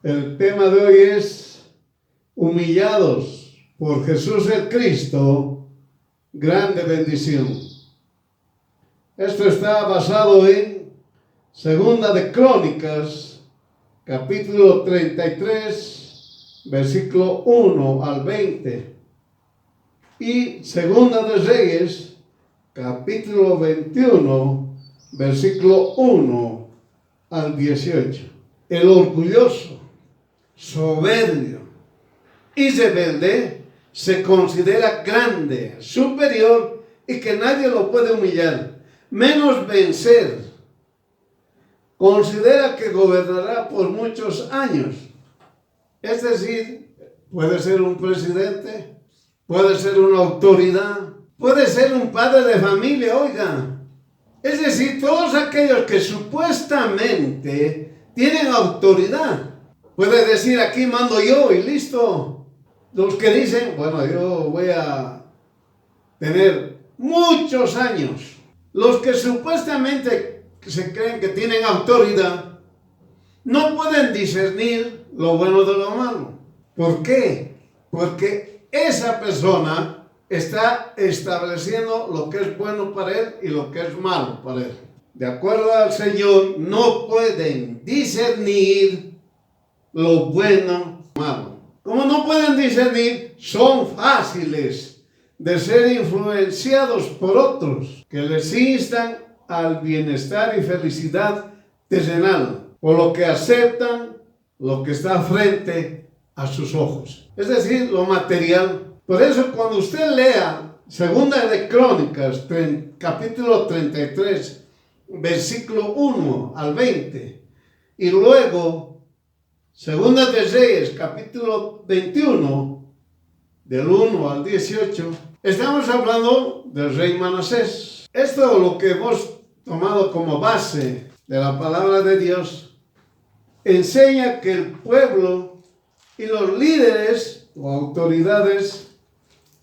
El tema de hoy es humillados por Jesús el Cristo, grande bendición. Esto está basado en Segunda de Crónicas, capítulo 33, versículo 1 al 20. Y Segunda de Reyes, capítulo 21, versículo 1 al 18. El orgulloso, soberbio y rebelde se considera grande, superior y que nadie lo puede humillar, menos vencer. Considera que gobernará por muchos años. Es decir, puede ser un presidente, puede ser una autoridad, puede ser un padre de familia, oiga. Es decir, todos aquellos que supuestamente tienen autoridad. Puede decir, aquí mando yo y listo. Los que dicen, bueno, yo voy a tener muchos años. Los que supuestamente se creen que tienen autoridad, no pueden discernir lo bueno de lo malo. ¿Por qué? Porque esa persona está estableciendo lo que es bueno para él y lo que es malo para él. De acuerdo al Señor, no pueden discernir lo bueno y lo malo. Como no pueden discernir, son fáciles de ser influenciados por otros que les instan al bienestar y felicidad terrenal, por lo que aceptan lo que está frente a sus ojos, es decir, lo material. Por eso cuando usted lea Segunda de Crónicas, capítulo 33, versículo 1 al 20, y luego Segunda de Reyes, capítulo 21, del 1 al 18, estamos hablando del rey Manasés. Esto es lo que hemos tomado como base de la palabra de Dios. Enseña que el pueblo y los líderes o autoridades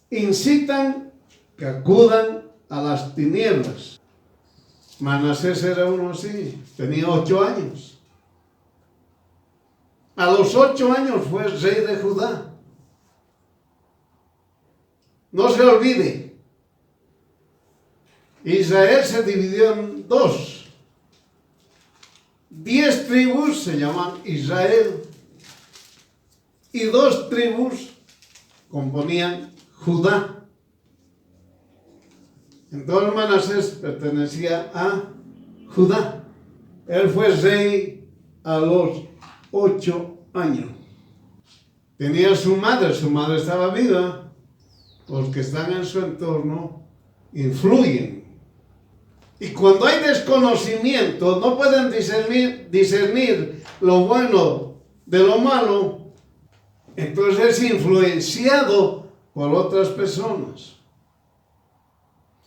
incitan que acudan a las tinieblas. Manasés era uno así, tenía 8 años. A los 8 años fue rey de Judá. No se olvide, Israel se dividió en 2. 10 tribus se llaman Israel y 2 tribus componían Judá. Entonces Manasés pertenecía a Judá. Él fue rey a los 8 años. Tenía su madre estaba viva. Los que están en su entorno influyen. Y cuando hay desconocimiento, no pueden discernir lo bueno de lo malo, entonces es influenciado por otras personas.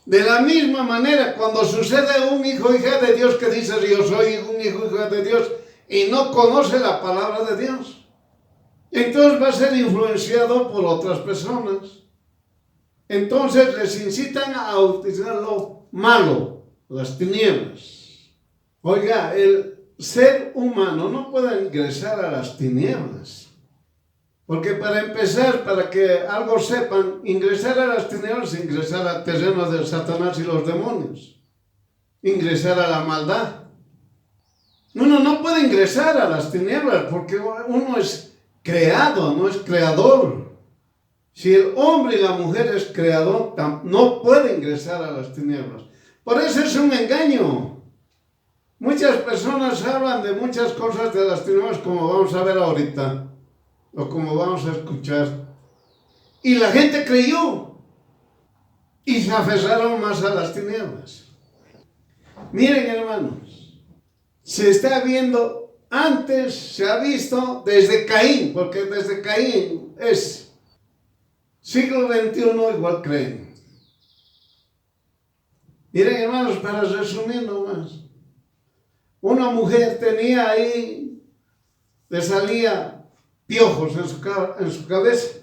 De la misma manera, cuando sucede un hijo o hija de Dios que dice yo soy un hijo o hija de Dios y no conoce la palabra de Dios, entonces va a ser influenciado por otras personas. Entonces les incitan a utilizar lo malo, las tinieblas. Oiga, el ser humano no puede ingresar a las tinieblas. Porque para empezar, para que algo sepan, ingresar a las tinieblas es ingresar al terreno de Satanás y los demonios. Ingresar a la maldad. Uno no puede ingresar a las tinieblas porque uno es creado, no es creador. Si el hombre y la mujer es creador, no puede ingresar a las tinieblas. Por eso es un engaño. Muchas personas hablan de muchas cosas de las tinieblas, como vamos a ver ahorita, o como vamos a escuchar. Y la gente creyó y se aferraron más a las tinieblas. Miren, hermanos, se está viendo, antes se ha visto desde Caín, porque desde Caín es siglo XXI igual creen. Miren, hermanos, para resumir nomás. Una mujer tenía ahí, le salía piojos en su cabeza.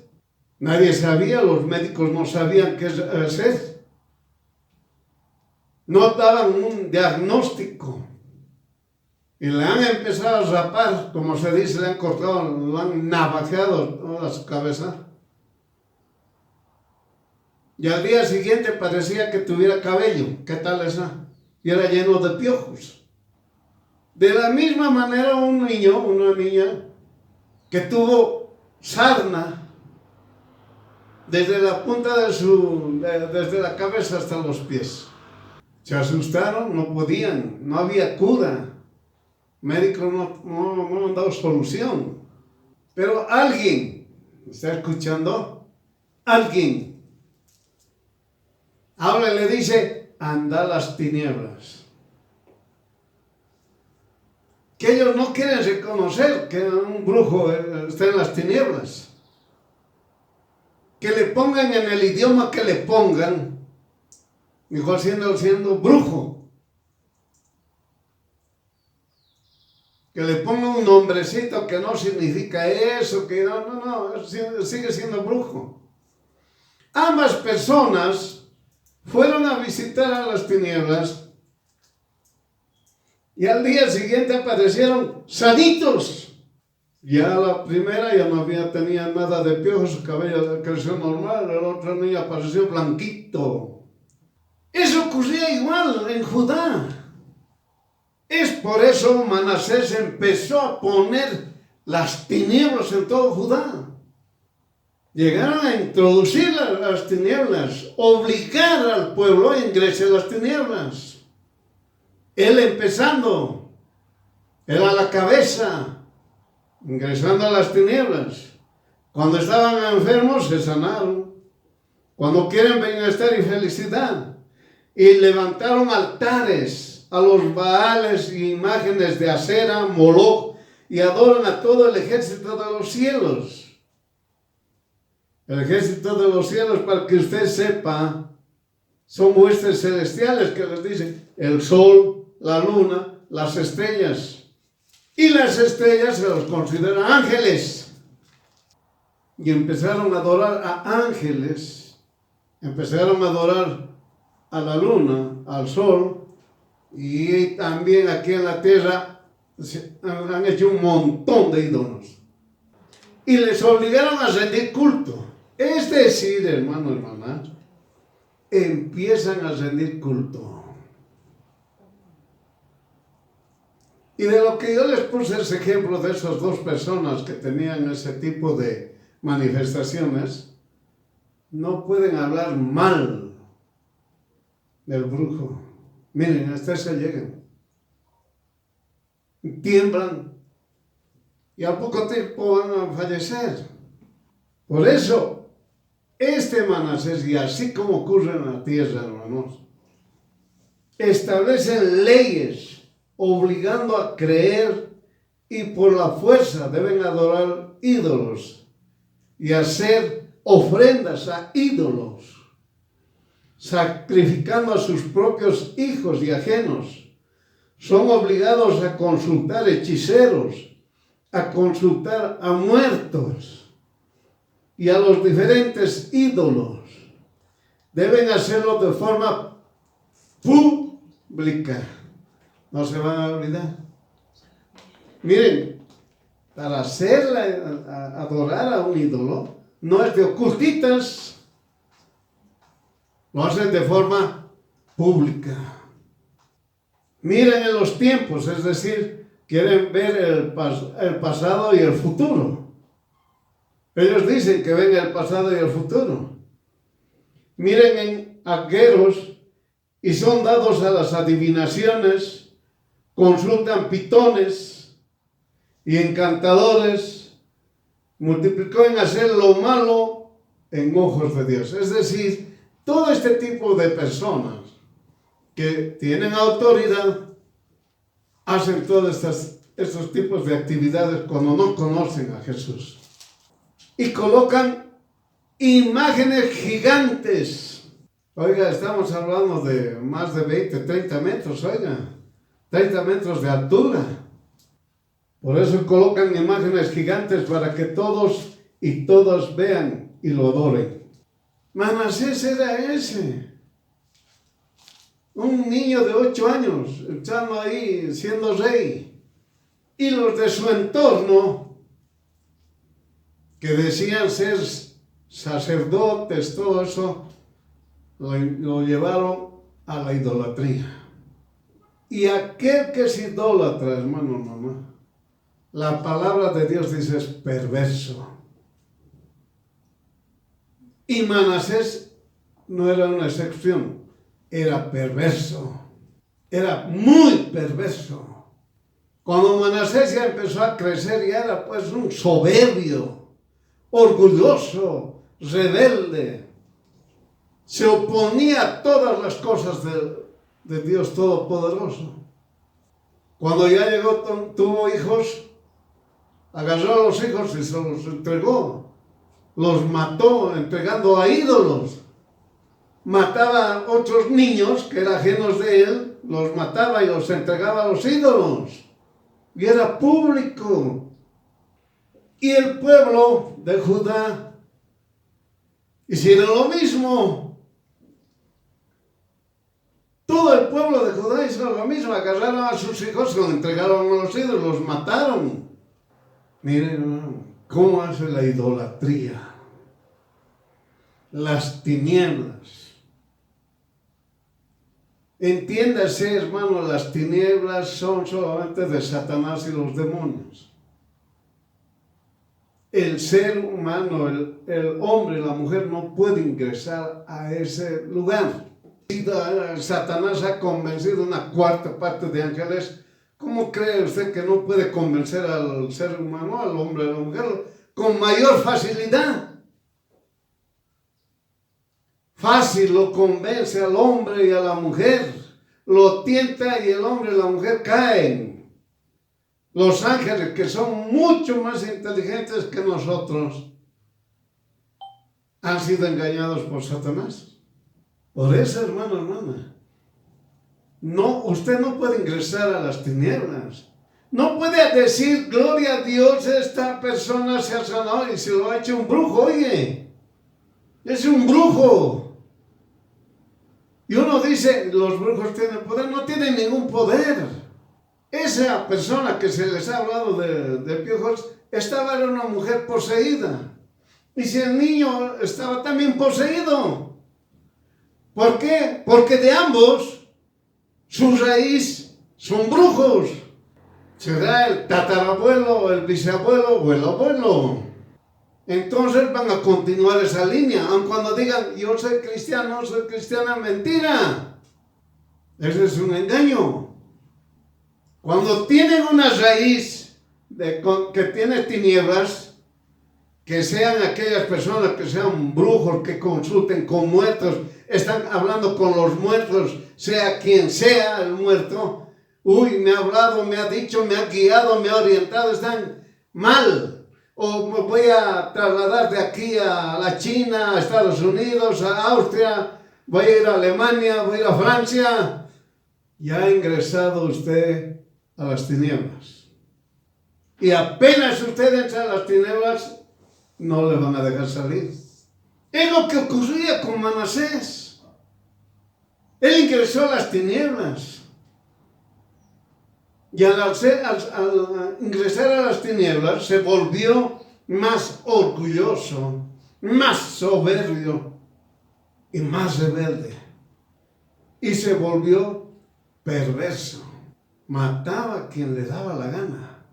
Nadie sabía, los médicos no sabían qué hacer. No daban un diagnóstico. Y le han empezado a rapar, como se dice, le han cortado, le han navajeado toda su cabeza. Y al día siguiente parecía que tuviera cabello. ¿Qué tal esa? Y era lleno de piojos. De la misma manera un niño, una niña, que tuvo sarna desde la punta desde la cabeza hasta los pies. Se asustaron, no podían, no había cura. Médicos no han dado solución. Pero alguien, ¿está escuchando? Alguien habla y le dice, anda a las tinieblas. Que ellos no quieren reconocer que un brujo está en las tinieblas. Que le pongan en el idioma que le pongan, mejor siendo brujo. Que le pongan un nombrecito que no significa eso, que no, sigue siendo brujo. Ambas personas fueron a visitar a las tinieblas y al día siguiente aparecieron sanitos. Ya la primera ya no tenía nada de piojos, su cabello creció normal, el otro niño apareció blanquito. Eso ocurría igual en Judá. Es por eso Manasés empezó a poner las tinieblas en todo Judá. Llegaron a introducir las tinieblas, obligar al pueblo a ingresar a las tinieblas. Él empezando, él a la cabeza, ingresando a las tinieblas. Cuando estaban enfermos se sanaron. Cuando quieren bienestar y felicidad. Y levantaron altares a los Baales y imágenes de Acera, Moloch, y adoran a todo el ejército de los cielos. El ejército de los cielos, para que usted sepa, son huestes celestiales que les dicen el sol, la luna, las estrellas. Y las estrellas se los consideran ángeles. Y empezaron a adorar a ángeles, empezaron a adorar a la luna, al sol, y también aquí en la tierra han hecho un montón de ídolos. Y les obligaron a rendir culto. Es decir, hermano, hermana, empiezan a rendir culto. Y de lo que yo les puse ese ejemplo de esas dos personas que tenían ese tipo de manifestaciones, no pueden hablar mal del brujo. Miren, hasta eso llegan. Tiemblan. Y a poco tiempo van a fallecer. Por eso, este Manasés, y así como ocurre en la tierra, hermanos, establecen leyes obligando a creer y por la fuerza deben adorar ídolos y hacer ofrendas a ídolos, sacrificando a sus propios hijos y ajenos. Son obligados a consultar hechiceros, a consultar a muertos y a los diferentes ídolos. Deben hacerlo de forma pública. No se van a olvidar. Miren, para adorar a un ídolo, no es de ocultitas. Lo hacen de forma pública. Miren en los tiempos, es decir, quieren ver el pasado y el futuro. Ellos dicen que ven el pasado y el futuro. Miren en agüeros y son dados a las adivinaciones, consultan pitones y encantadores, multiplicó en hacer lo malo en ojos de Dios. Es decir, todo este tipo de personas que tienen autoridad hacen todos estos tipos de actividades cuando no conocen a Jesús. Y colocan imágenes gigantes. Oiga, estamos hablando de más de 20, 30 metros, oiga. 30 metros de altura. Por eso colocan imágenes gigantes para que todos y todas vean y lo adoren. Manasés era ese. Un niño de 8 años, estando ahí siendo rey. Y los de su entorno, que decían ser sacerdotes, todo eso, lo llevaron a la idolatría. Y aquel que es idólatra, hermano, mamá, la palabra de Dios dice es perverso. Y Manasés no era una excepción, era perverso, era muy perverso. Cuando Manasés ya empezó a crecer, ya era pues un soberbio, orgulloso, rebelde. Se oponía a todas las cosas de Dios Todopoderoso. Cuando ya llegó, tuvo hijos, agarró a los hijos y se los entregó. Los mató entregando a ídolos. Mataba a otros niños que eran ajenos de él, los mataba y los entregaba a los ídolos. Y era público. Y el pueblo de Judá hicieron lo mismo. Todo el pueblo de Judá hizo lo mismo. Agarraron a sus hijos, los entregaron a los ídolos, los mataron. Miren cómo hace la idolatría. Las tinieblas. Entiéndase, hermano, las tinieblas son solamente de Satanás y los demonios. El ser humano, el hombre y la mujer no pueden ingresar a ese lugar. Satanás ha convencido una cuarta parte de ángeles. ¿Cómo cree usted que no puede convencer al ser humano, al hombre y a la mujer, con mayor facilidad? Fácil lo convence al hombre y a la mujer, lo tienta y el hombre y la mujer caen. Los ángeles, que son mucho más inteligentes que nosotros, han sido engañados por Satanás. Por eso, hermano, hermana, no, usted no puede ingresar a las tinieblas. No puede decir, gloria a Dios, esta persona se ha sanado y se lo ha hecho un brujo. Oye, es un brujo. Y uno dice, los brujos tienen poder. No tienen ningún poder. Esa persona que se les ha hablado de piojos, era una mujer poseída. Y si el niño estaba también poseído. ¿Por qué? Porque de ambos, su raíz son brujos. Será el tatarabuelo, el bisabuelo o el abuelo. Entonces van a continuar esa línea, aun cuando digan, yo soy cristiana, mentira. Ese es un engaño. Cuando tienen una raíz que tiene tinieblas, que sean aquellas personas que sean brujos, que consulten con muertos, están hablando con los muertos, sea quien sea el muerto. Uy, me ha hablado, me ha dicho, me ha guiado, me ha orientado, están mal. O me voy a trasladar de aquí a la China, a Estados Unidos, a Austria, voy a ir a Alemania, voy a ir a Francia. Ya ha ingresado usted a las tinieblas. Y apenas usted entra a las tinieblas, no le van a dejar salir. Es lo que ocurría con Manasés. Él ingresó a las tinieblas. Y al ingresar a las tinieblas se volvió más orgulloso, más soberbio y más rebelde. Y se volvió perverso. Mataba a quien le daba la gana.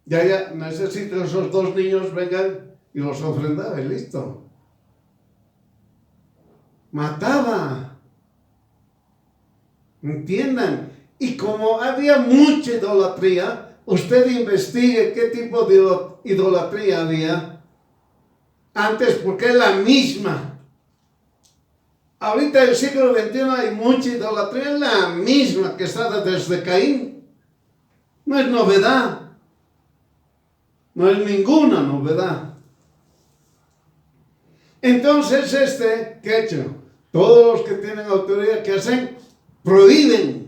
Ya, necesito esos dos niños, vengan y los ofrendaba y listo. Mataba. ¿Entiendan? Y como había mucha idolatría, usted investigue qué tipo de idolatría había antes, porque es la misma. Ahorita en el siglo XXI hay mucha idolatría, es la misma que está desde Caín. No es novedad. No es ninguna novedad. Entonces, ¿qué ha hecho? Todos los que tienen autoridad, ¿qué hacen? Prohíben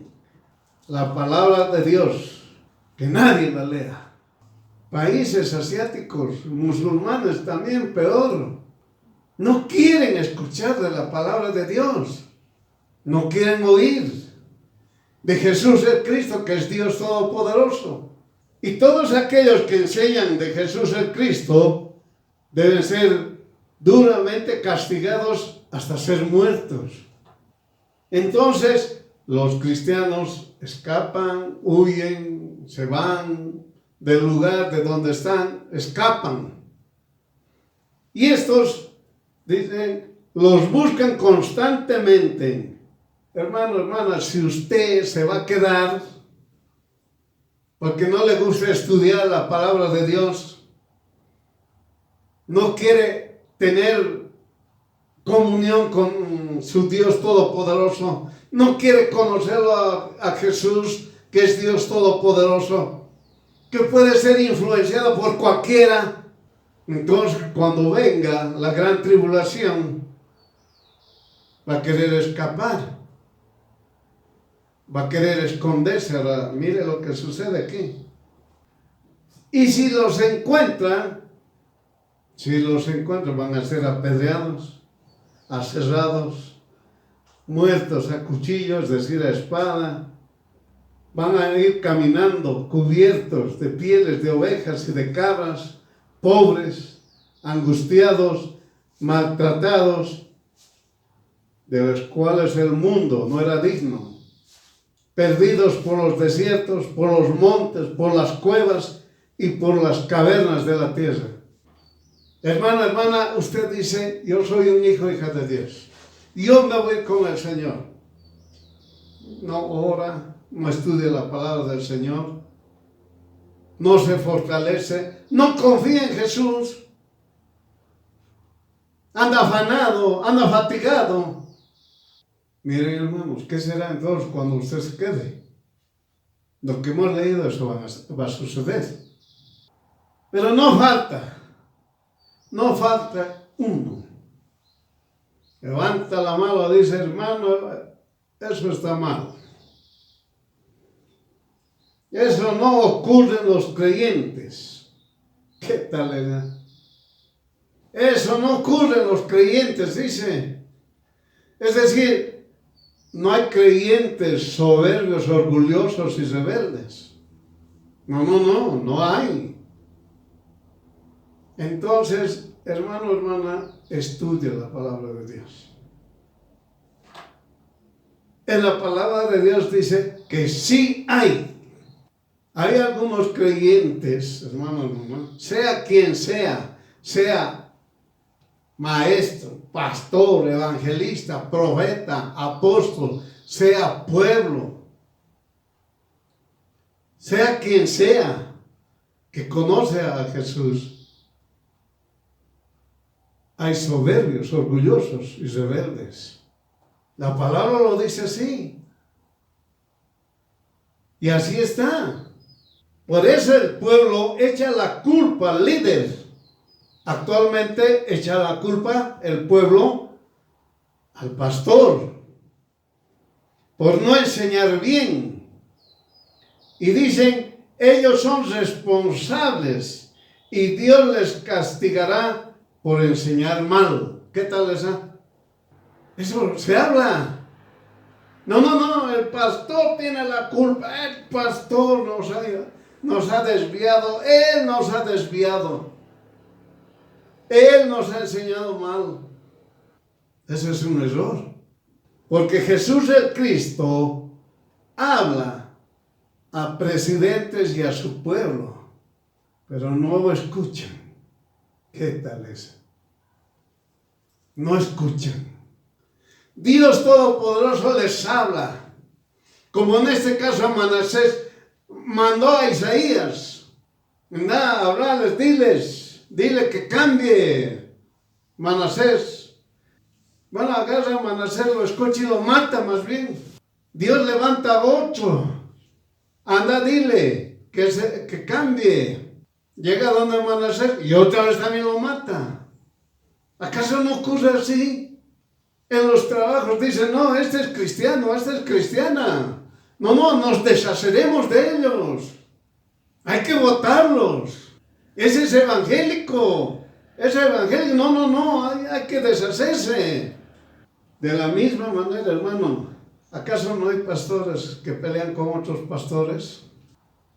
la palabra de Dios, que nadie la lea. Países asiáticos, musulmanes también peor, no quieren escuchar de la palabra de Dios, no quieren oír. de Jesús el Cristo, que es Dios Todopoderoso. Y todos aquellos que enseñan de Jesús el Cristo deben ser duramente castigados hasta ser muertos. Entonces, los cristianos escapan, huyen, se van del lugar de donde están, escapan. Y estos, dicen, los buscan constantemente. Hermano, hermana, si usted se va a quedar porque no le gusta estudiar la palabra de Dios, no quiere tener comunión con su Dios Todopoderoso, no quiere conocerlo a Jesús, que es Dios Todopoderoso, que puede ser influenciado por cualquiera, entonces cuando venga la gran tribulación, va a querer escapar, va a querer esconderse. Ahora, mire lo que sucede aquí. Y si los encuentran, van a ser apedreados, aserrados, muertos a cuchillo, es decir, a espada. Van a ir caminando cubiertos de pieles de ovejas y de cabras, pobres, angustiados, maltratados, de los cuales el mundo no era digno, perdidos por los desiertos, por los montes, por las cuevas y por las cavernas de la tierra. Hermano, hermana, usted dice, yo soy un hijo, hija de Dios. Yo me voy con el Señor. No ora, no estudia la palabra del Señor, no se fortalece, no confía en Jesús, anda afanado, anda fatigado. Miren, hermanos, ¿qué será entonces cuando usted se quede? Lo que hemos leído, eso va a suceder. Pero no falta uno. Levanta la mano y dice, hermano, eso está mal. Eso no ocurre en los creyentes. ¿Qué tal era? Eso no ocurre en los creyentes, dice. Es decir, no hay creyentes soberbios, orgullosos y rebeldes. No hay. Entonces, hermano, hermana, estudia la palabra de Dios. En la palabra de Dios dice que sí hay. Hay algunos creyentes, hermano, hermana, sea quien sea maestro, pastor, evangelista, profeta, apóstol, sea pueblo, sea quien sea que conoce a Jesús, hay soberbios, orgullosos y rebeldes. La palabra lo dice así. Y así está. Por eso el pueblo echa la culpa al líder. Actualmente echa la culpa el pueblo al pastor por no enseñar bien. Y dicen, ellos son responsables y Dios les castigará por enseñar mal. ¿Qué tal esa? Eso se habla. No, el pastor tiene la culpa. El pastor nos ha desviado. Él nos ha desviado. Él nos ha enseñado mal. Ese es un error. Porque Jesús el Cristo habla a presidentes y a su pueblo, pero no lo escuchan. ¿Qué tal es? No escuchan. Dios Todopoderoso les habla. Como en este caso Manasés mandó a Isaías. Anda a hablarles, dile que cambie Manasés. Bueno, agarra a Manasés, lo escucha y lo mata más bien. Dios levanta 8. Anda, dile que cambie. Llega donde Manasés y otra vez también lo mata. ¿Acaso no ocurre así? En los trabajos dicen, no, este es cristiano, esta es cristiana. No, nos deshaceremos de ellos. Hay que votarlos. Ese es evangélico. Hay que deshacerse. De la misma manera, hermano, ¿Acaso no hay pastores que pelean con otros pastores?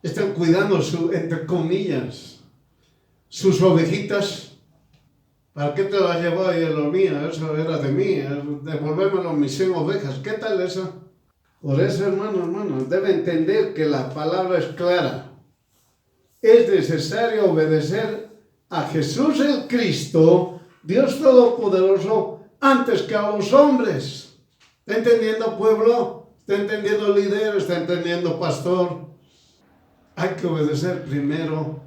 Están cuidando entre comillas, sus ovejitas. ¿Para qué te las llevó y lo mío? Eso era de mí, devolvérmelo mis 100 ovejas. ¿Qué tal eso? Por eso, hermano, debe entender que la palabra es clara. Es necesario obedecer a Jesús el Cristo, Dios Todopoderoso, antes que a los hombres. ¿Está entendiendo, pueblo? ¿Está entendiendo, líder? ¿Está entendiendo, pastor? Hay que obedecer primero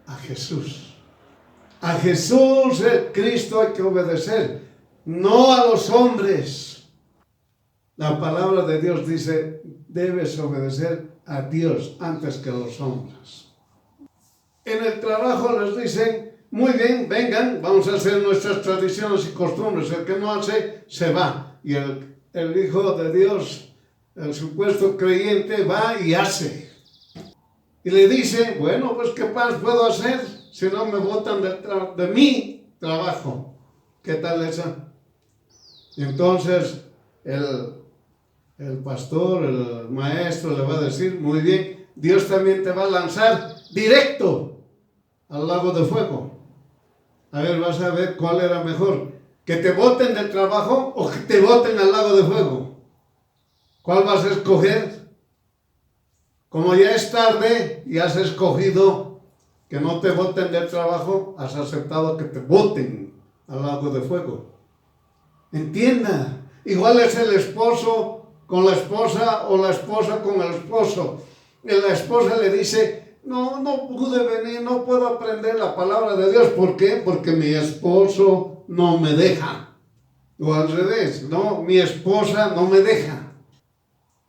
a Jesús. A Jesús el Cristo hay que obedecer, no a los hombres. La palabra de Dios dice, debes obedecer a Dios antes que a los hombres. En el trabajo les dicen, muy bien, vengan, vamos a hacer nuestras tradiciones y costumbres. El que no hace, se va. Y el Hijo de Dios, el supuesto creyente, va y hace. Y le dice, bueno, pues ¿qué más puedo hacer si no me botan de mi trabajo? ¿Qué tal esa? Y entonces el pastor, el maestro le va a decir, muy bien, Dios también te va a lanzar directo al lago de fuego. A ver, vas a ver cuál era mejor, que te boten del trabajo o que te boten al lago de fuego. ¿Cuál vas a escoger? Como ya es tarde y has escogido que no te boten del trabajo, has aceptado que te boten al lago de fuego. Entienda, igual es el esposo con la esposa o la esposa con el esposo. Y la esposa le dice, no pude venir, no puedo aprender la palabra de Dios. ¿Por qué? Porque mi esposo no me deja. O al revés, no, mi esposa no me deja.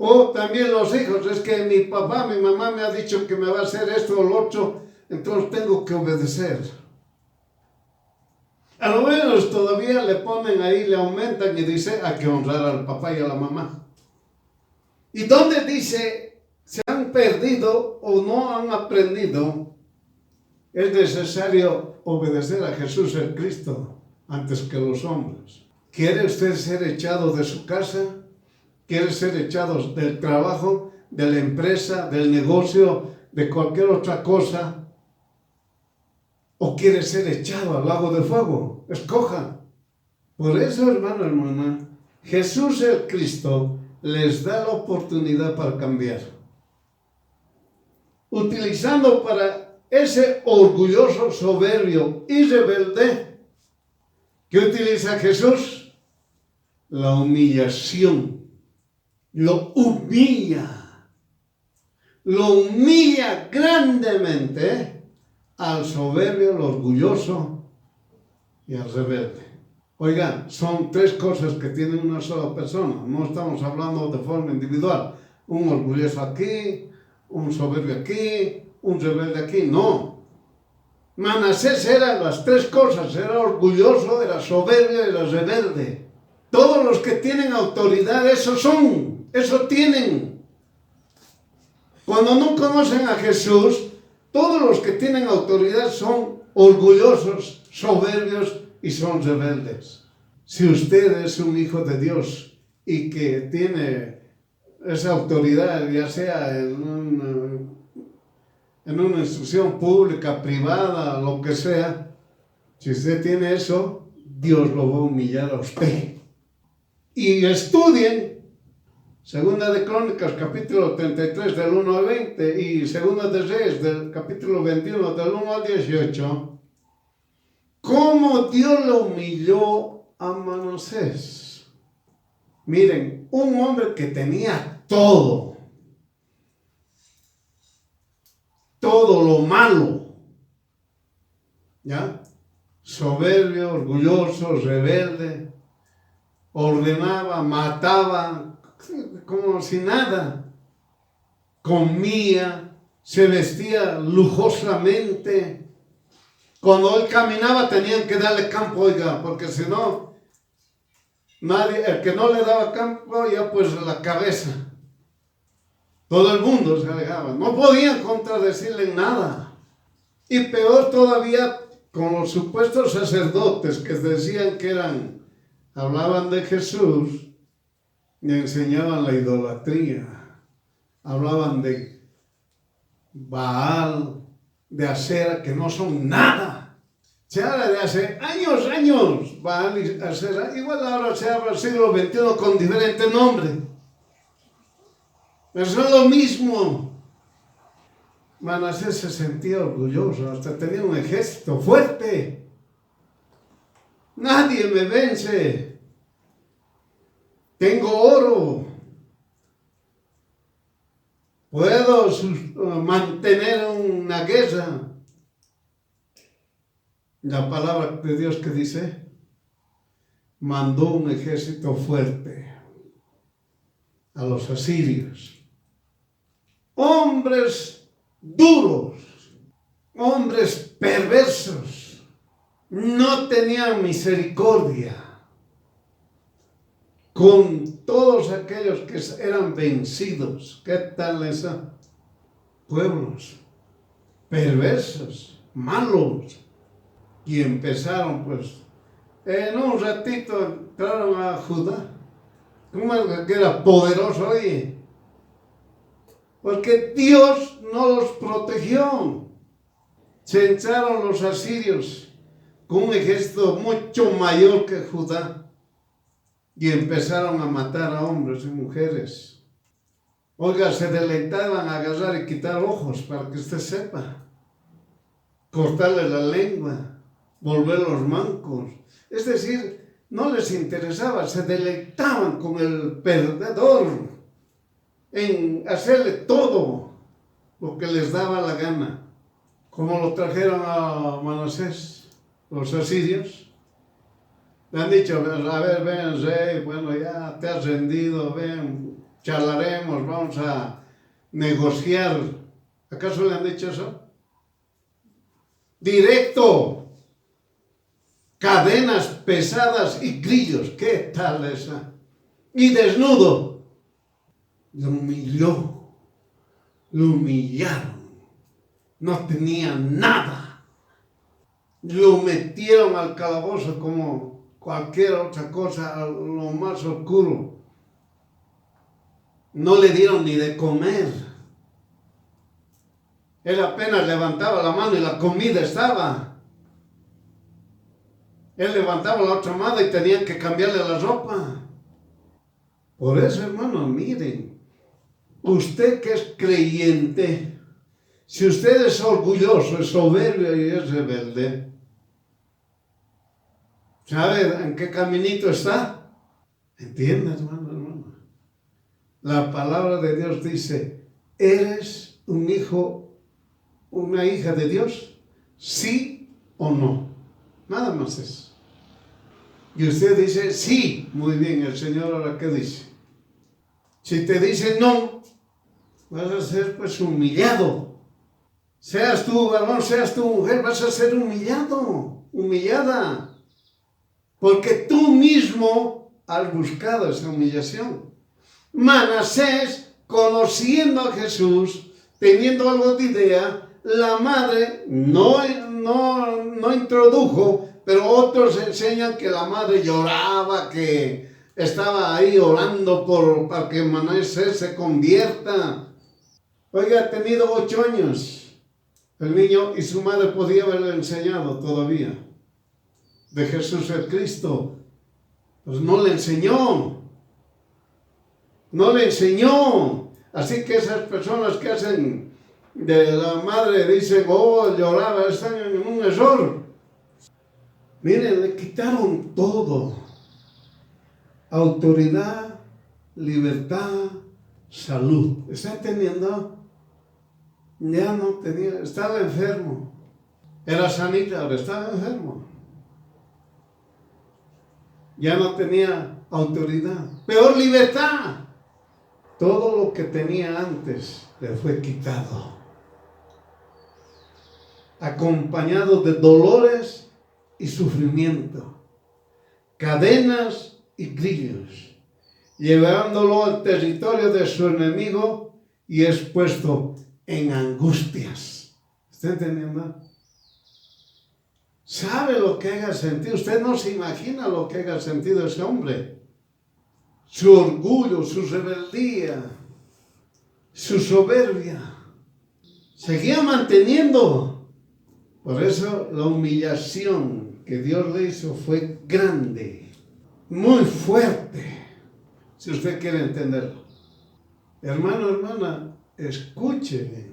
O también los hijos, es que mi papá, mi mamá me ha dicho que me va a hacer esto o lo otro, entonces tengo que obedecer. A lo menos todavía le ponen ahí, le aumentan y dice, hay que honrar al papá y a la mamá. ¿Y dónde dice, se han perdido o no han aprendido? Es necesario obedecer a Jesús el Cristo antes que los hombres. ¿Quiere usted ser echado de su casa? ¿Quiere ser echado del trabajo, de la empresa, del negocio, de cualquier otra cosa? ¿O quiere ser echado al lago de fuego? Escoja. Por eso, hermano, hermana, Jesús el Cristo les da la oportunidad para cambiar. Utilizando para ese orgulloso, soberbio y rebelde, ¿qué utiliza Jesús? La humillación. Lo humilla grandemente al soberbio, al orgulloso y al rebelde. Oigan, son tres cosas que tienen una sola persona, no estamos hablando de forma individual. Un orgulloso aquí, un soberbio aquí, un rebelde aquí, no. Manasés eran las tres cosas, era orgulloso, era soberbio, era rebelde. Todos los que tienen autoridad, eso son. Eso tienen. Cuando no conocen a Jesús, todos los que tienen autoridad son orgullosos, soberbios y son rebeldes. Si usted es un hijo de Dios y que tiene esa autoridad, ya sea en una institución pública, privada, lo que sea, si usted tiene eso, Dios lo va a humillar a usted. Y estudien Segunda de Crónicas, capítulo 33, del 1 al 20, y Segunda de Reyes, del capítulo 21, del 1 al 18, cómo Dios lo humilló a Manasés. Miren, un hombre que tenía todo lo malo, ¿ya? Soberbio, orgulloso, rebelde, ordenaba, mataba, como si nada, comía, se vestía lujosamente. Cuando él caminaba tenían que darle campo, oiga, porque si no, nadie, el que no le daba campo, ya pues la cabeza. Todo el mundo se alejaba, no podían contradecirle nada. Y peor todavía con los supuestos sacerdotes que decían que hablaban de Jesús. le enseñaban la idolatría, hablaban de Baal, de Asera, que no son nada. Se habla de hace años, Baal y Asera, igual ahora se habla del siglo XXI con diferente nombre, pero son lo mismo. Manasés se sentía orgulloso, hasta tenía un ejército fuerte. Nadie me vence. Tengo oro. Puedo mantener una guerra. La palabra de Dios que dice, mandó un ejército fuerte a los asirios. Hombres duros, hombres perversos, no tenían misericordia con todos aquellos que eran vencidos. ¿Qué tal esos pueblos perversos, malos? Y empezaron pues, en un ratito entraron a Judá, como el que era poderoso, oye, porque Dios no los protegió. Se echaron los asirios con un ejército mucho mayor que Judá y empezaron a matar a hombres y mujeres. Oiga, se deleitaban a agarrar y quitar ojos, para que usted sepa, cortarle la lengua, volverlos mancos. Es decir, no les interesaba, se deleitaban con el perdedor en hacerle todo lo que les daba la gana. Como lo trajeron a Manasés, los asirios, le han dicho, a ver, ven rey, bueno, ya te has rendido, ven, charlaremos, vamos a negociar. ¿Acaso le han dicho eso? Directo, cadenas pesadas y grillos, ¿qué tal esa? Y desnudo. Lo humilló, lo humillaron, no tenía nada. Lo metieron al calabozo como cualquier otra cosa, a lo más oscuro. No le dieron ni de comer. Él apenas levantaba la mano y la comida estaba. Él levantaba la otra mano y tenían que cambiarle la ropa. Por eso, hermano, miren, usted que es creyente, si usted es orgulloso, es soberbio y es rebelde, ¿sabe en qué caminito está? ¿Entiende, hermano? La palabra de Dios dice, ¿eres un hijo, una hija de Dios? ¿Sí o no? Nada más eso. Y usted dice, sí, muy bien, el Señor ahora ¿qué dice? Si te dice no, vas a ser pues humillado. Seas tú varón, seas tú mujer, vas a ser humillado, humillada. Porque tú mismo has buscado esa humillación. Manasés, conociendo a Jesús, teniendo algo de idea, la madre no introdujo, pero otros enseñan que la madre lloraba, que estaba ahí orando para que Manasés se convierta. Oiga, ha tenido 8 años el niño y su madre podía haberle enseñado todavía de Jesús el Cristo. Pues no le enseñó. No le enseñó. Así que esas personas que hacen de la madre, dicen, oh, lloraba, están en un error. Miren, le quitaron todo. Autoridad, libertad, salud. ¿Está entendiendo? Ya no tenía, estaba enfermo. Era sanita, ahora estaba enfermo. Ya no tenía autoridad. Peor libertad. Todo lo que tenía antes le fue quitado. Acompañado de dolores y sufrimiento. Cadenas y grillos. Llevándolo al territorio de su enemigo y expuesto en angustias. ¿Está entendiendo? ¿Sabe lo que haya sentido? Usted no se imagina lo que haya sentido ese hombre. su orgullo, su rebeldía, su soberbia. Seguía manteniendo. Por eso la humillación que Dios le hizo fue grande, muy fuerte, si usted quiere entenderlo. Hermano, hermana, escúcheme.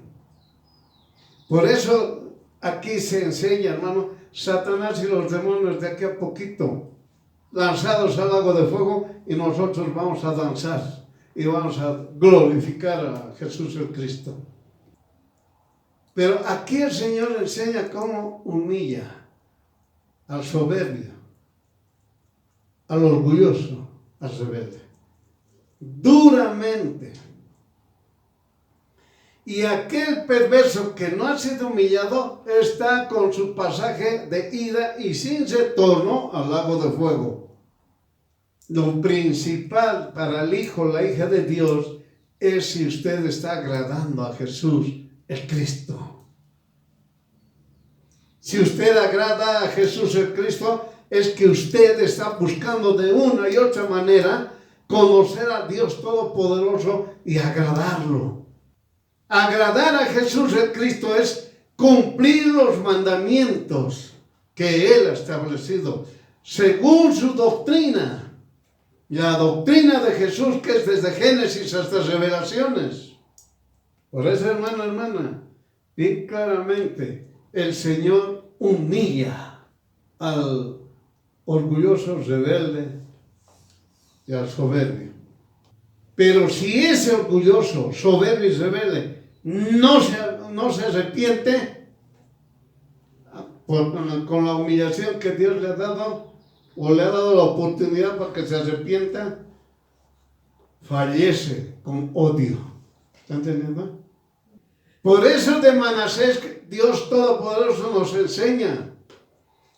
Por eso aquí se enseña, hermano, Satanás y los demonios de aquí a poquito, lanzados al lago de fuego, y nosotros vamos a danzar y vamos a glorificar a Jesús el Cristo. Pero aquí el Señor enseña cómo humilla al soberbio, al orgulloso, al rebelde, duramente. Y aquel perverso que no ha sido humillado está con su pasaje de ida y sin retorno al lago de fuego. Lo principal para el hijo, la hija de Dios, es si usted está agradando a Jesús, el Cristo. Si usted agrada a Jesús, el Cristo, es que usted está buscando de una y otra manera conocer a Dios Todopoderoso y agradarlo. Agradar a Jesús el Cristo es cumplir los mandamientos que Él ha establecido según su doctrina. La doctrina de Jesús, que es desde Génesis hasta Revelaciones. Por eso, hermano, hermana, bien claramente, el Señor humilla al orgulloso, rebelde y al soberbio. Pero si ese orgulloso, soberbio y rebelde no se arrepiente con la humillación que Dios le ha dado, o le ha dado la oportunidad para que se arrepienta, fallece con odio. ¿Está entendiendo? Por eso de Manasés, Dios Todopoderoso nos enseña,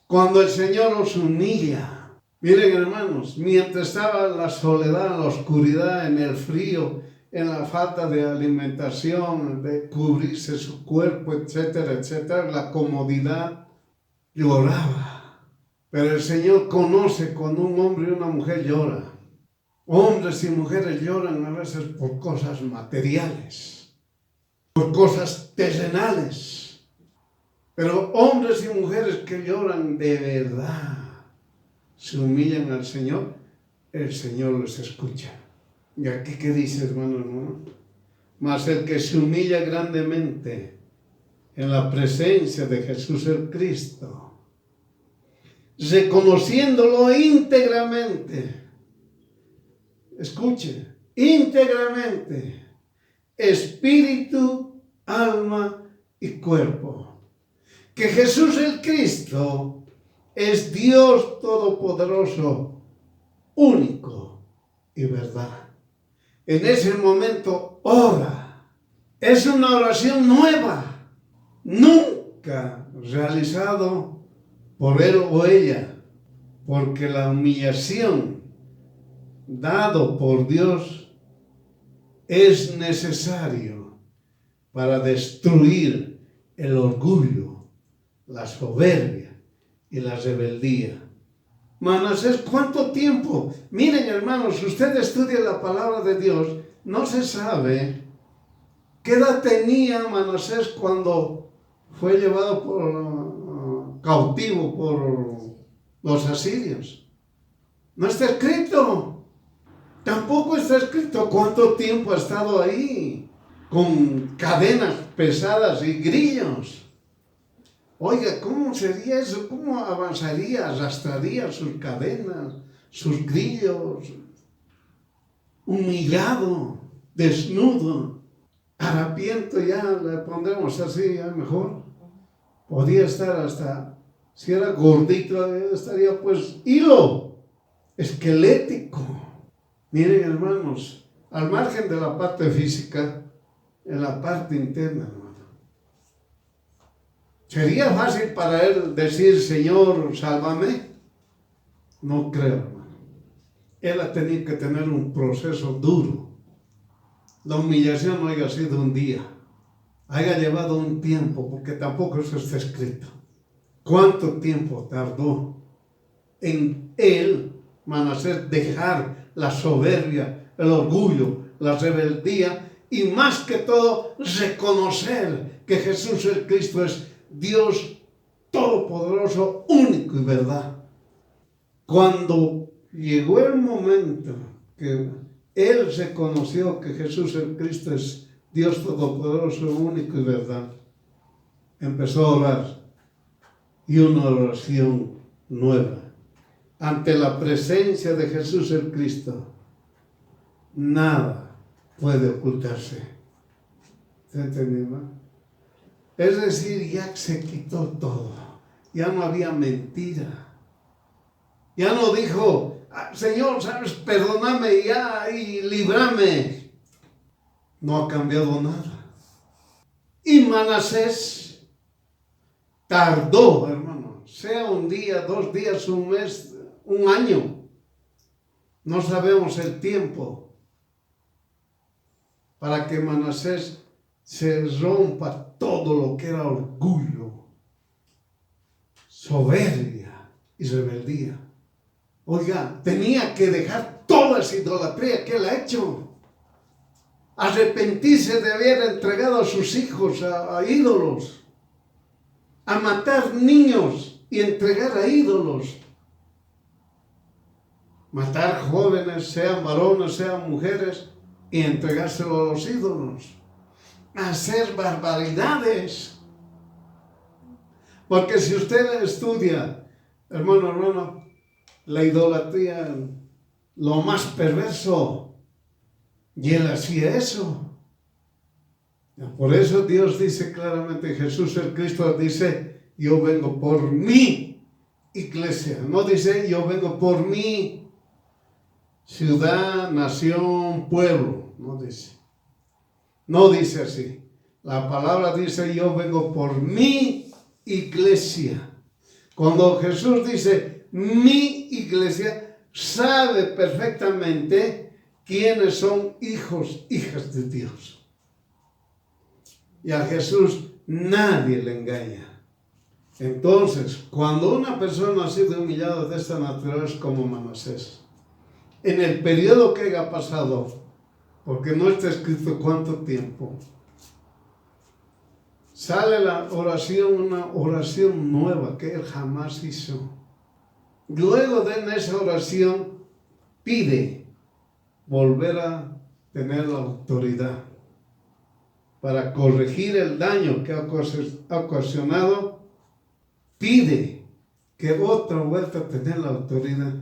cuando el Señor nos humilla. Miren, hermanos, mientras estaba en la soledad, en la oscuridad, en el frío, en la falta de alimentación, de cubrirse su cuerpo, etcétera, etcétera, la comodidad, lloraba. Pero el Señor conoce cuando un hombre y una mujer lloran. Hombres y mujeres lloran a veces por cosas materiales, por cosas terrenales. Pero hombres y mujeres que lloran de verdad, se humillan al Señor, el Señor los escucha. ¿Y aquí qué dice, hermano, hermano? Mas el que se humilla grandemente en la presencia de Jesús el Cristo, reconociéndolo íntegramente, escuche, íntegramente, espíritu, alma y cuerpo, que Jesús el Cristo es Dios Todopoderoso, único y verdad. En ese momento ora. Es una oración nueva, nunca realizado por él o ella, porque la humillación dado por Dios es necesario para destruir el orgullo, la soberbia y la rebeldía. Manasés, ¿cuánto tiempo? Miren, hermanos, si usted estudia la palabra de Dios, no se sabe qué edad tenía Manasés cuando fue llevado cautivo por los asirios. No está escrito. Tampoco está escrito cuánto tiempo ha estado ahí, con cadenas pesadas y grillos. Oiga, ¿cómo sería eso? ¿Cómo avanzaría, arrastraría sus cadenas, sus grillos? Humillado, desnudo, harapiento, ya le pondremos así, ya mejor. Podía estar hasta, si era gordito, estaría pues hilo, esquelético. Miren, hermanos, al margen de la parte física, en la parte interna, hermano. ¿Sería fácil para él decir, Señor, sálvame? No creo, hermano. Él ha tenido que tener un proceso duro. La humillación no haya sido un día, haya llevado un tiempo, porque tampoco eso está escrito. ¿Cuánto tiempo tardó en él, Manasés, dejar la soberbia, el orgullo, la rebeldía y más que todo reconocer que Jesús el Cristo es Dios todopoderoso, único y verdad. Cuando llegó el momento que él reconoció que Jesús el Cristo es Dios todopoderoso, único y verdad, empezó a orar, y una oración nueva ante la presencia de Jesús el Cristo. Nada puede ocultarse. ¿Se entendió? Es decir, ya se quitó todo. Ya no había mentira. Ya no dijo, Señor, sabes, perdóname ya y líbrame. No ha cambiado nada. Y Manasés tardó, hermano, sea un día, 2 días, un mes, un año. No sabemos el tiempo para que Manasés se rompa todo lo que era orgullo, soberbia y rebeldía. Oiga, tenía que dejar toda esa idolatría que él ha hecho. Arrepentirse de haber entregado a sus hijos a ídolos, a matar niños y entregar a ídolos, matar jóvenes, sean varones, sean mujeres, y entregárselo a los ídolos, hacer barbaridades. Porque si usted estudia, hermano, la idolatría, lo más perverso, y él hacía eso. Por eso Dios dice claramente, Jesús el Cristo dice, yo vengo por mi iglesia. No dice, yo vengo por mi ciudad, nación, pueblo. No dice. No dice así. La palabra dice, yo vengo por mi iglesia. Cuando Jesús dice, mi iglesia, sabe perfectamente quiénes son hijos, hijas de Dios. Y a Jesús nadie le engaña. Entonces, cuando una persona ha sido humillada de esta naturaleza como Manasés, en el periodo que haya pasado, porque no está escrito cuánto tiempo, sale la oración, una oración nueva que él jamás hizo. Luego de esa oración, pide volver a tener la autoridad para corregir el daño que ha ocasionado. Pide que otra vuelta a tener la autoridad.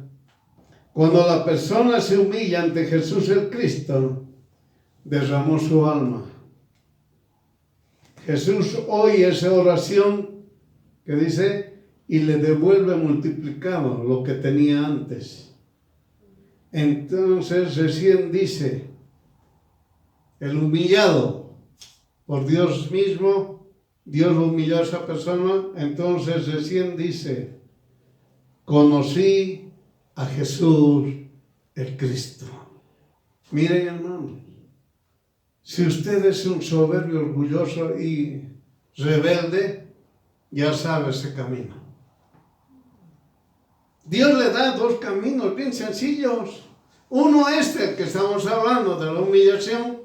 Cuando la persona se humilla ante Jesús el Cristo, derramó su alma. Jesús oye esa oración que dice, y le devuelve multiplicado lo que tenía antes. Entonces recién dice, el humillado por Dios mismo, Dios humilló a esa persona, entonces recién dice, conocí a Jesús el Cristo. Miren, hermano, si usted es un soberbio, orgulloso y rebelde, ya sabe ese camino. Dios le da 2 caminos bien sencillos. Uno el que estamos hablando de la humillación,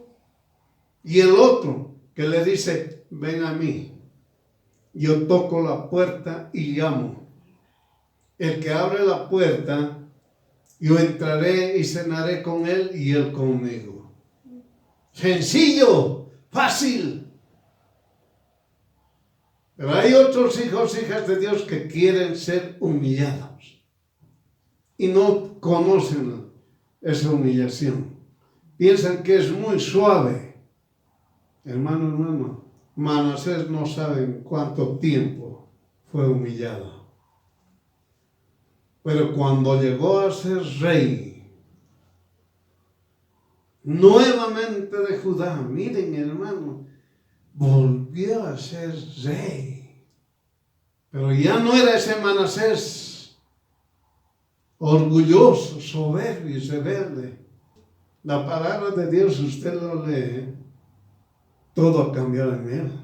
y el otro que le dice, ven a mí. Yo toco la puerta y llamo. El que abre la puerta, yo entraré y cenaré con él y él conmigo. Sencillo, fácil. Pero hay otros hijos, hijas de Dios que quieren ser humillados y no conocen esa humillación. Piensan que es muy suave. Hermano, Manasés no sabe cuánto tiempo fue humillado. Pero cuando llegó a ser rey, nuevamente de Judá, miren, hermano, volvió a ser rey. Pero ya no era ese Manasés orgulloso, soberbio y rebelde. La palabra de Dios, usted lo lee, todo ha cambiado en él.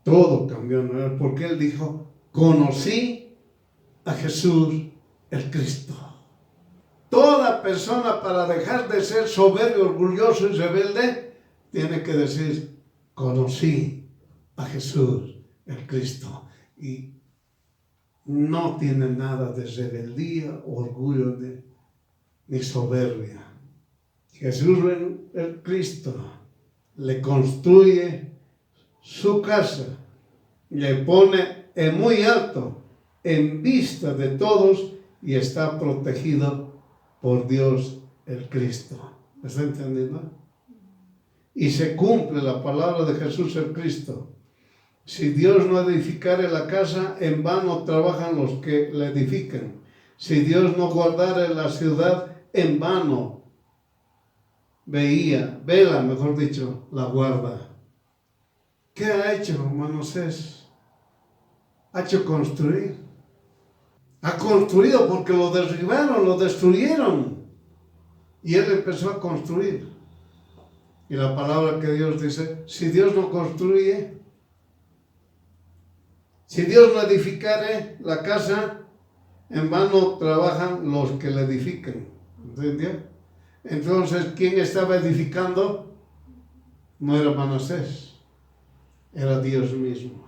Todo cambió en él, porque él dijo, conocí a Jesús el Cristo. Toda persona, para dejar de ser soberbio, orgulloso y rebelde, tiene que decir: conocí a Jesús, el Cristo. Y no tiene nada de rebeldía, orgullo ni soberbia. Jesús, el Cristo, le construye su casa, le pone en muy alto, en vista de todos, y está protegido por Dios el Cristo. ¿Me está entendiendo? Y se cumple la palabra de Jesús el Cristo. Si Dios no edificare la casa, en vano trabajan los que la edifican. Si Dios no guardare la ciudad, en vano vela, mejor dicho, la guarda. ¿Qué ha hecho Manasés? Ha hecho construir. Ha construido porque lo derribaron, lo destruyeron. Y él empezó a construir. Y la palabra que Dios dice: si Dios no construye, si Dios no edificare la casa, en vano trabajan los que la edifican. ¿Entendió? Entonces, ¿quién estaba edificando? No era Manasés, era Dios mismo.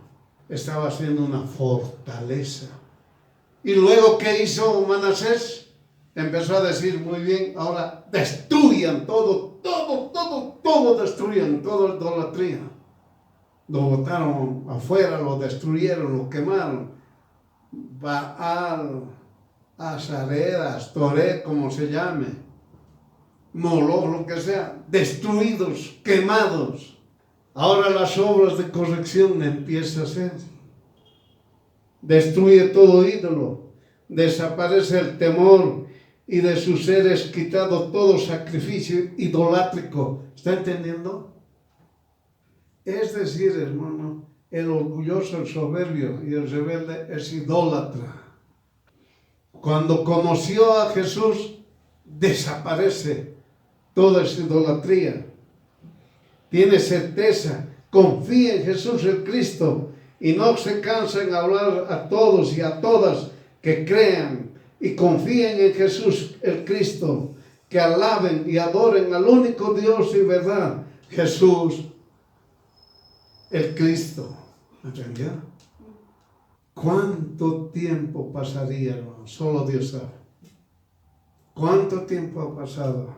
Estaba haciendo una fortaleza. Y luego, ¿qué hizo Manasés? Empezó a decir: muy bien, ahora destruyan todo destruyan, toda idolatría. Lo botaron afuera, lo destruyeron, lo quemaron. Baal, Asareda, Astoré, como se llame, Moloch, lo que sea, destruidos, quemados. Ahora las obras de corrección empiezan a hacer. Destruye todo ídolo, desaparece el temor, y de sus seres quitado todo sacrificio idolátrico. ¿Está entendiendo? Es decir, hermano, el orgulloso, el soberbio y el rebelde es idólatra. Cuando conoció a Jesús, desaparece toda esa idolatría. Tiene certeza, confía en Jesús el Cristo y no se cansa en hablar a todos y a todas que crean y confíen en Jesús el Cristo, que alaben y adoren al único Dios y verdad, Jesús el Cristo. ¿Entendió? ¿Cuánto tiempo pasaría, hermano? Solo Dios sabe. ¿Cuánto tiempo ha pasado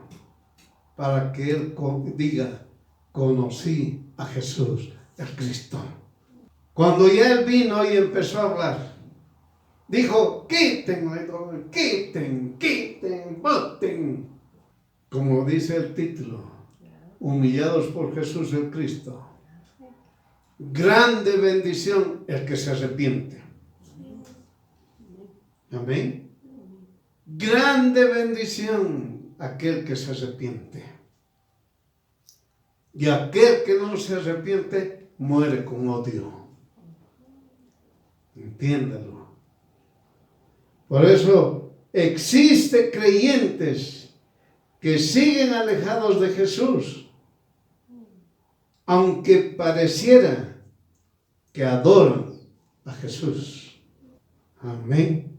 para que él diga: conocí a Jesús el Cristo? Cuando ya él vino y empezó a hablar, dijo: quiten, voten. Como dice el título, humillados por Jesús el Cristo. Grande bendición el que se arrepiente. Amén. Grande bendición aquel que se arrepiente. Y aquel que no se arrepiente muere con odio. Entiéndalo. Por eso existen creyentes que siguen alejados de Jesús, aunque pareciera que adoran a Jesús. Amén.